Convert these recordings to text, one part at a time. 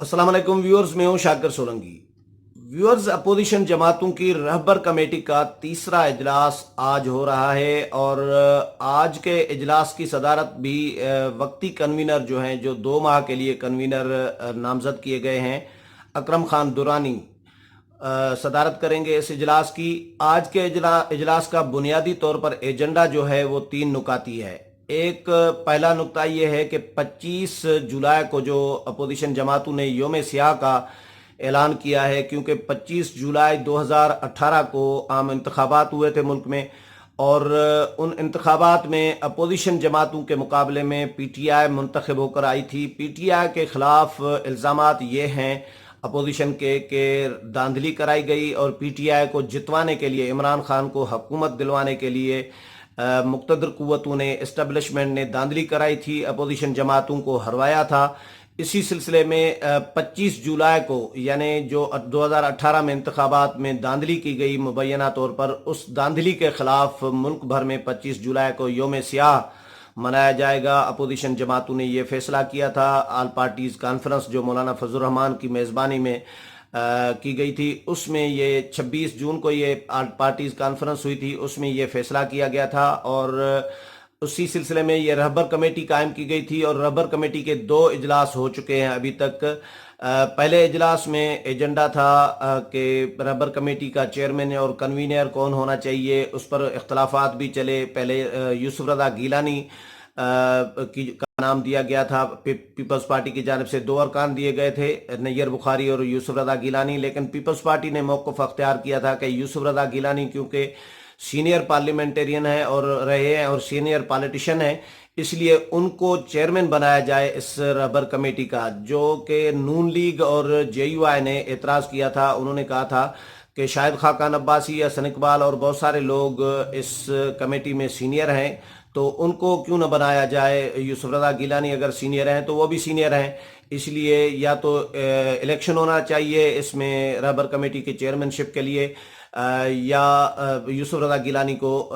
अस्सलाम वालेकुम व्यूअर्स, मैं हूं शाकिर सोलंकी। व्यूअर्स, अपोजिशन जमातों की रहबर कमेटी का तीसरा इजलास आज हो रहा है और आज के इजलास की सदारत भी वक्ती कन्वीनर जो हैं, जो 2 माह के लिए कन्वीनर नामजद किए गए हैं, अकरम खान दुरानी सदारत करेंगे इस इजलास की। आज के इजलास का बुनियादी तौर पर एजेंडा जो है वो 3 नुकाती है। एक पहला नुक्ता ये है कि 25 जुलाई को जो अपोजिशन जमातों ने योम सियाह का ऐलान किया है, क्योंकि 25 जुलाई 2018 को आम इंतखाबात हुए थे मुल्क में और उन इंतखाबात में अपोजिशन जमातों के मुकाबले में पीटीआई मुंतखब होकर आई थी। पीटीआई के खिलाफ इल्ज़ामात ये हैं अपोजिशन के धांधली कराई गई और पीटीआई को जितवाने के लिए, इमरान खान को हुकूमत दिलवाने के लिए मुक़्तदर क़ुव्वतों ने, इस्टेब्लिशमेंट ने धांधली कराई थी, अपोजिशन जमातों को हरवाया था। इसी सिलसिले में 25 जुलाई को, यानी जो 2018 में इंतखाबात में धांधली की गई मुबैना तौर पर, उस धांधली के खिलाफ मुल्क भर में 25 जुलाई को योम सियाह मनाया जाएगा। अपोजिशन जमातों ने यह फैसला किया था। आल पार्टीज़ कॉन्फ्रेंस जो मौलाना फजल रहमान की मेज़बानी में की गई थी, उसमें ये 26 जून को ये आल पार्टीज़ कॉन्फ्रेंस हुई थी, उसमें ये फैसला किया गया था और उसी सिलसिले में ये रहबर कमेटी कायम की गई थी और रहबर कमेटी के 2 इजलास हो चुके हैं अभी तक। पहले इजलास में एजेंडा था कि रहबर कमेटी का चेयरमैन और कन्वीनर कौन होना चाहिए, उस पर इख्तलाफात भी चले। पहले यूसुफ रज़ा गिलानी का नाम दिया गया था। पीपल्स पार्टी की जानिब से 2 अरकान दिए गए थे, नैयर बुखारी और यूसुफ रज़ा गिलानी, लेकिन पीपल्स पार्टी ने मौक़िफ़ अख्तियार किया था कि यूसुफ रज़ा गिलानी क्योंकि सीनियर पार्लियामेंटेरियन है और रहे हैं और सीनियर पॉलिटिशियन है, इसलिए उनको चेयरमैन बनाया जाए इस रहबर कमेटी का, जो कि नून लीग और जेयूआई ने एतराज़ किया था। उन्होंने कहा था कि शायद खाकान अब्बासी या हसन इकबाल और बहुत सारे लोग इस कमेटी में सीनियर हैं, तो उनको क्यों न बनाया जाए। यूसुफ रज़ा गिलानी अगर सीनियर हैं तो वो भी सीनियर हैं, इसलिए या तो इलेक्शन होना चाहिए इसमें रहबर कमेटी के चेयरमैनशिप के लिए, या यूसुफ रज़ा गिलानी को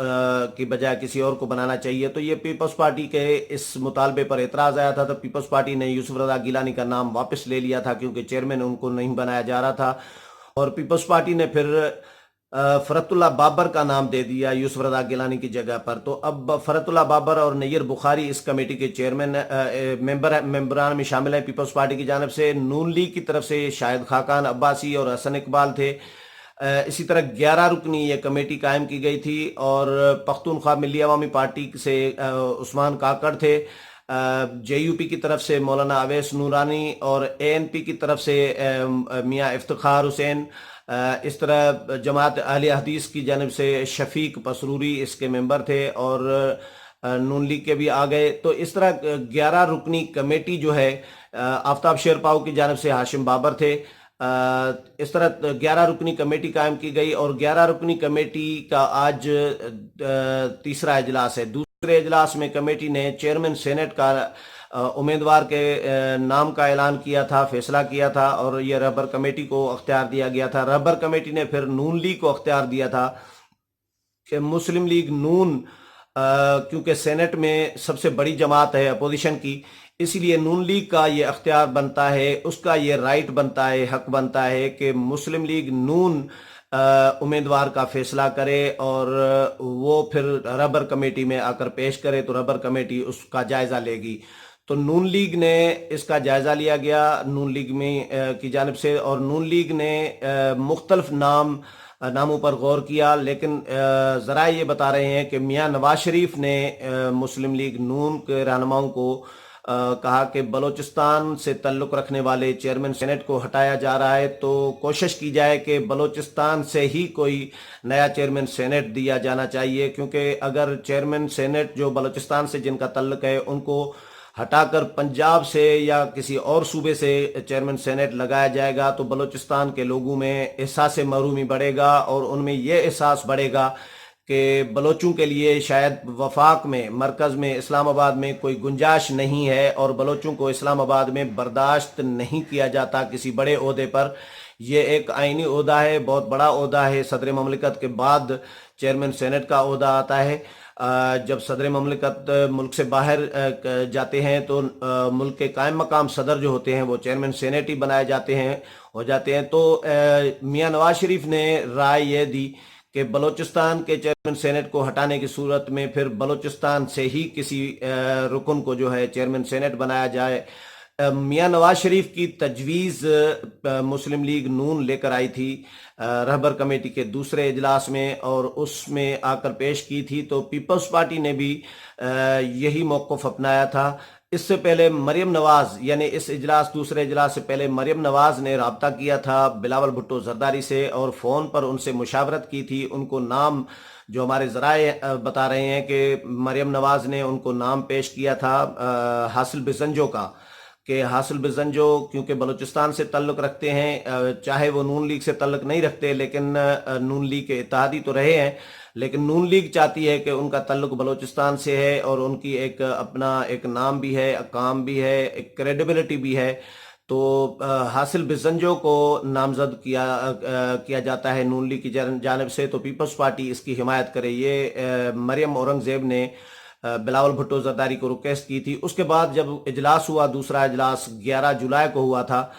की बजाय किसी और को बनाना चाहिए। तो ये पीपल्स पार्टी के इस मुतालबे पर एतराज़ आया था, तो पीपल्स पार्टी ने यूसुफ रज़ा गिलानी का नाम वापस ले लिया था क्योंकि चेयरमैन उनको नहीं बनाया जा रहा था। और पीपल्स पार्टी ने फिर फरतुल्लाह बाबर का नाम दे दिया यूसुफ रज़ा गिलानी की जगह पर। तो अब फरतुल्लाह बाबर और नैयर बुखारी इस कमेटी के चेयरमैन मेंबरान में शामिल हैं पीपल्स पार्टी की जानिब से। नून लीग की तरफ से शायद खाकान अब्बासी और हसन इकबाल थे। इसी तरह 11 रुकनी ये कमेटी कायम की गई थी और पख्तूनख्वा मिल्ली अवामी पार्टी से उस्मान काकड़ थे, जेयूपी की तरफ से मौलाना अवैस नूरानी और एएनपी की तरफ से मियाँ इफ्तिखार हुसैन, इस तरह जमात अहले हदीस की जानिब से शफीक पसरूरी इसके मेंबर थे और नून लीग के भी आ गए। तो इस तरह 11 रुकनी कमेटी जो है, आफ्ताब शेरपाव की जानिब से हाशिम बाबर थे। इस तरह 11 रुकनी कमेटी कायम की गई और 11 रुकनी कमेटी का आज तीसरा इजलास है। दूसरे इजलास में कमेटी ने चेयरमैन सेनेट का उम्मीदवार के नाम का ऐलान किया था, फैसला किया था और यह रहबर कमेटी को अख्तियार दिया गया था। रहबर कमेटी ने फिर नून लीग को अख्तियार दिया था कि मुस्लिम लीग नून, क्योंकि सेनेट में सबसे बड़ी जमात है अपोजिशन की, इसलिए नून लीग का ये अख्तियार बनता है, उसका ये राइट बनता है, हक बनता है कि मुस्लिम लीग नून उम्मीदवार का फैसला करे और वो फिर रहबर कमेटी में आकर पेश करे तो रहबर कमेटी उसका जायज़ा लेगी। तो नून लीग ने इसका जायज़ा लिया गया नून लीग में की जानिब से, और नून लीग ने मुख्तलिफ नामों पर गौर किया, लेकिन ज़रा ये बता रहे हैं कि मियाँ नवाज शरीफ ने मुस्लिम लीग नून के रहनुमाओं को कहा कि बलूचिस्तान से तल्लुक़ रखने वाले चेयरमैन सेनेट को हटाया जा रहा है, तो कोशिश की जाए कि बलूचिस्तान से ही कोई नया चेयरमैन सेनेट दिया जाना चाहिए, क्योंकि अगर चेयरमैन सेनेट जो बलूचिस्तान से जिनका तल्लुक़ है उनको हटाकर पंजाब से या किसी और सूबे से चेयरमैन सेनेट लगाया जाएगा तो बलूचिस्तान के लोगों में एहसास महरूमी बढ़ेगा और उनमें यह एहसास बढ़ेगा कि बलोचों के लिए शायद वफाक में, मरकज़ में, इस्लामाबाद में कोई गुंजाइश नहीं है और बलोचों को इस्लामाबाद में बर्दाश्त नहीं किया जाता किसी बड़े ओहदे पर। यह एक आइनी ओहदा है, बहुत बड़ा ओहदा है, सदर ममलिकत के बाद चेयरमैन सेनेट का ओहदा आता है। जब सदर ममलिकत मुल्क से बाहर जाते हैं तो मुल्क के कायम मकाम सदर जो होते हैं वो चेयरमैन सेनेट ही बनाए जाते हैं हो जाते हैं। तो मियां नवाज शरीफ ने राय ये दी कि बलूचिस्तान के चेयरमैन सेनेट को हटाने की सूरत में फिर बलूचिस्तान से ही किसी रुकन को जो है चेयरमैन सेनेट बनाया जाए। मियां नवाज शरीफ की तजवीज़ मुस्लिम लीग नून लेकर आई थी रहबर कमेटी के दूसरे इजलास में और उसमें आकर पेश की थी। तो पीपल्स पार्टी ने भी यही मौक़िफ़ अपनाया था। इससे पहले मरियम नवाज यानी इस इजलास दूसरे इजलास से पहले मरियम नवाज ने राब्ता किया था बिलावल भुट्टो जरदारी से और फ़ोन पर उनसे मुशावरत की थी। उनको नाम जो हमारे ज़राए बता रहे हैं कि मरियम नवाज ने उनको नाम पेश किया था हासिल बिजंजो का, कि हासिल बिजंजो क्योंकि बलूचिस्तान से ताल्लुक़ रखते हैं, चाहे वो नून लीग से ताल्लुक़ नहीं रखते लेकिन नून लीग के इत्तेहादी तो रहे हैं, लेकिन नून लीग चाहती है कि उनका ताल्लुक़ बलूचिस्तान से है और उनकी एक अपना एक नाम भी है, काम भी है, एक क्रेडिबिलिटी भी है। तो हासिल बिजंजो को नामजद किया जाता है नून लीग की जानिब से। तो पीपल्स पार्टी इसकी हिमायत करे। ये मरियम औरंगज़ेब ने बिलावल भुट्टो जरदारी को रिक्वेस्ट की थी। उसके बाद जब इजलास हुआ, दूसरा इजलास 11 जुलाई को हुआ था,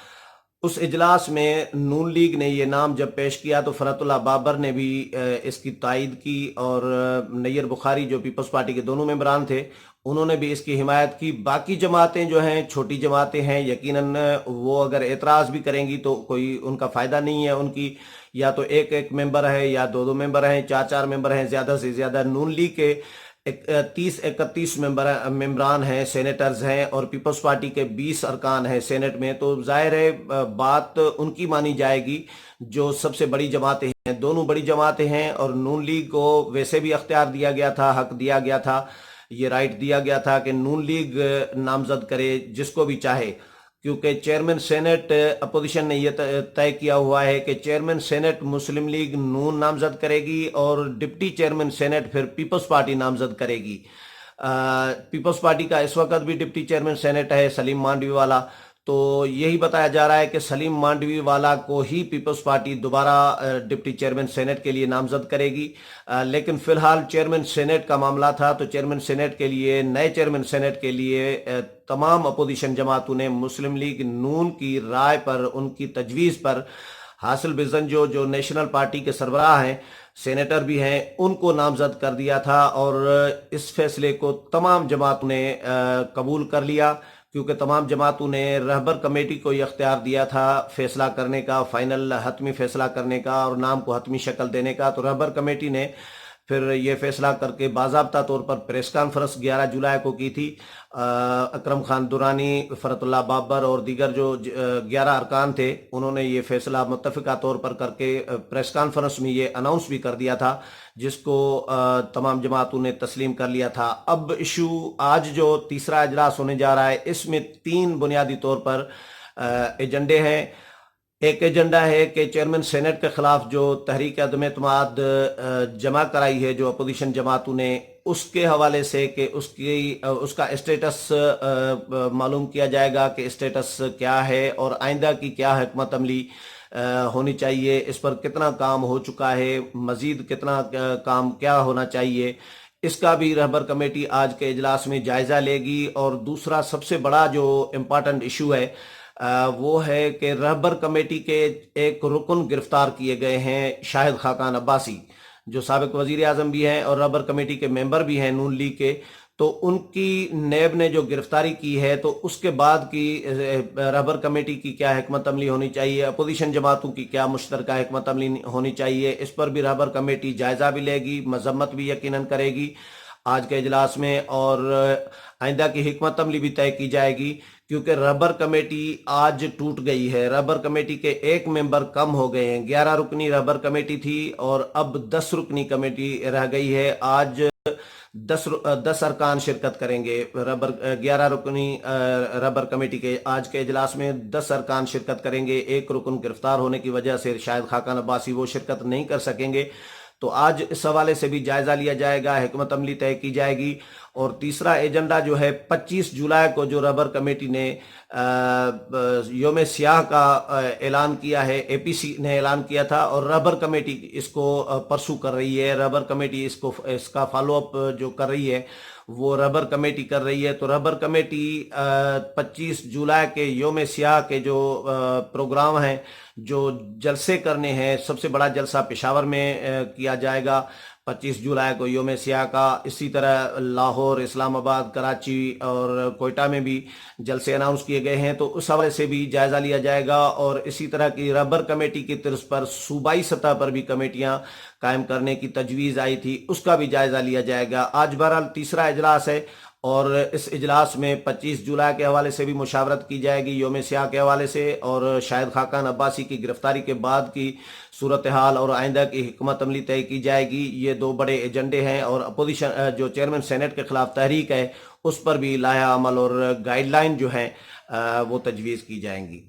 उस इजलास में नून लीग ने ये नाम जब पेश किया तो फरतुल्लाह बाबर ने भी इसकी तायद की और नैयर बुखारी जो पीपल्स पार्टी के दोनों मेंबरान थे उन्होंने भी इसकी हिमायत की। बाकी जमातें जो हैं छोटी जमातें हैं, यकीनन वो अगर एतराज़ भी करेंगी तो कोई उनका फ़ायदा नहीं है। उनकी या तो एक एक मेंबर है या दो दो मेंबर हैं, चार चार मेंबर हैं, ज़्यादा से ज़्यादा। नून लीग के 30-31 मेंबरान हैं, सेनेटर्स हैं और पीपल्स पार्टी के 20 अरकान हैं सेनेट में। तो जाहिर है बात उनकी मानी जाएगी जो सबसे बड़ी जमातें हैं। दोनों बड़ी जमातें हैं और नून लीग को वैसे भी अख्तियार दिया गया था, हक दिया गया था, ये राइट दिया गया था कि नून लीग नामजद करे जिसको भी चाहे, क्योंकि चेयरमैन सेनेट अपोजिशन ने यह तय किया हुआ है कि चेयरमैन सेनेट मुस्लिम लीग नून नामजद करेगी और डिप्टी चेयरमैन सेनेट फिर पीपल्स पार्टी नामजद करेगी। पीपल्स पार्टी का इस वक्त भी डिप्टी चेयरमैन सेनेट है सलीम मांडवी वाला। तो यही बताया जा रहा है कि सलीम मांडवी वाला को ही पीपल्स पार्टी दोबारा डिप्टी चेयरमैन सेनेट के लिए नामजद करेगी। लेकिन फिलहाल चेयरमैन सेनेट का मामला था तो चेयरमैन सेनेट के लिए, नए चेयरमैन सेनेट के लिए तमाम अपोजिशन जमातों ने मुस्लिम लीग नून की राय पर, उनकी तजवीज़ पर हासिल बिजंजो जो नेशनल पार्टी के सरबराह हैं, सेनेटर भी हैं, उनको नामजद कर दिया था और इस फैसले को तमाम जमातों ने कबूल कर लिया, क्योंकि तमाम जमातों ने रहबर कमेटी को ये अख्तियार दिया था फैसला करने का, फाइनल हतमी फैसला करने का और नाम को हतमी शक्ल देने का। तो रहबर कमेटी ने फिर ये फैसला करके बाज़ाब्ता तौर पर प्रेस कॉन्फ्रेंस 11 जुलाई को की थी। अकरम खान दुरानी, फरतुल्लाह बाबर और दीगर जो 11 अरकान थे उन्होंने ये फैसला मुत्तफ़िका तौर पर करके प्रेस कॉन्फ्रेंस में ये अनाउंस भी कर दिया था, जिसको तमाम जमातों ने तस्लीम कर लिया था। अब इशू आज जो तीसरा इजलास होने जा रहा है इसमें 3 बुनियादी तौर पर एजेंडे हैं। एक एजेंडा है कि चेयरमैन सेनेट के खिलाफ जो तहरीक अदम एतमाद जमा कराई है जो अपोजिशन जमातों ने, उसके हवाले से कि उसका स्टेटस मालूम किया जाएगा कि स्टेटस क्या है और आइंदा की क्या हिकमत अमली होनी चाहिए, इस पर कितना काम हो चुका है, मजीद कितना काम क्या होना चाहिए, इसका भी रहबर कमेटी आज के इजलास में जायज़ा लेगी। और दूसरा सबसे बड़ा जो इम्पॉर्टेंट इशू है वो है कि रहबर कमेटी के एक रुकन गिरफ्तार किए गए हैं, शाहिद खाकान अब्बासी, जो साबिक वजीर आजम भी हैं और रहबर कमेटी के मेंबर भी हैं नून लीग के। तो उनकी नैब ने जो गिरफ्तारी की है तो उसके बाद की रहबर कमेटी की क्या हिकमत अमली होनी चाहिए, अपोजिशन जमातों की क्या मुश्तरका हिकमत अमली होनी चाहिए, इस पर भी रहबर कमेटी जायज़ा भी लेगी, मजम्मत भी यकीनन करेगी आज के इजलास में और आइंदा की हिकमत अमली भी तय की जाएगी। क्योंकि रहबर कमेटी आज टूट गई है, रहबर कमेटी के एक मेंबर कम हो गए हैं। 11 रुकनी रहबर कमेटी थी और अब 10 रुकनी कमेटी रह गई है। आज 10 अरकान शिरकत करेंगे रबर 11 रुकनी रबर कमेटी के आज के इजलास में 10 अरकान शिरकत करेंगे। एक रुकन गिरफ्तार होने की वजह से शायद खाकान अब्बासी वो शिरकत नहीं कर सकेंगे। तो आज इस हवाले से भी जायज़ा लिया जाएगा, हिकमत अमली तय की जाएगी اور تیسرا ایجنڈا جو ہے 25 جولائی کو جو رہبر کمیٹی نے یوم سیاہ کا اعلان کیا ہے، اے پی سی نے اعلان کیا تھا، اور رہبر کمیٹی اس کو پرسو کر رہی ہے، رہبر کمیٹی اس کا فالو اپ جو کر رہی ہے وہ رہبر کمیٹی کر رہی ہے۔ تو رہبر کمیٹی 25 جولائی کے یوم سیاہ کے جو پروگرام ہیں، جو جلسے کرنے ہیں، سب سے بڑا جلسہ پشاور میں کیا جائے گا 25 جولائی کو یوم سیاہ کا۔ اسی طرح لاہور، اسلام آباد، کراچی اور کوئٹہ میں بھی جلسے اناؤنس کیے گئے ہیں، تو اس حوالے سے بھی جائزہ لیا جائے گا۔ اور اسی طرح کی رہبر کمیٹی کی طرز پر صوبائی سطح پر بھی کمیٹیاں قائم کرنے کی تجویز آئی تھی، اس کا بھی جائزہ لیا جائے گا۔ آج بہرحال تیسرا اجلاس ہے، اور اس اجلاس میں 25 جولائی کے حوالے سے بھی مشاورت کی جائے گی، یوم سیاہ کے حوالے سے، اور شاہد خاقان عباسی کی گرفتاری کے بعد کی صورتحال اور آئندہ کی حکمت عملی طے کی جائے گی۔ یہ دو بڑے ایجنڈے ہیں، اور اپوزیشن جو چیئرمین سینٹ کے خلاف تحریک ہے، اس پر بھی لائحہ عمل اور گائیڈ لائن جو ہیں وہ تجویز کی جائیں گی۔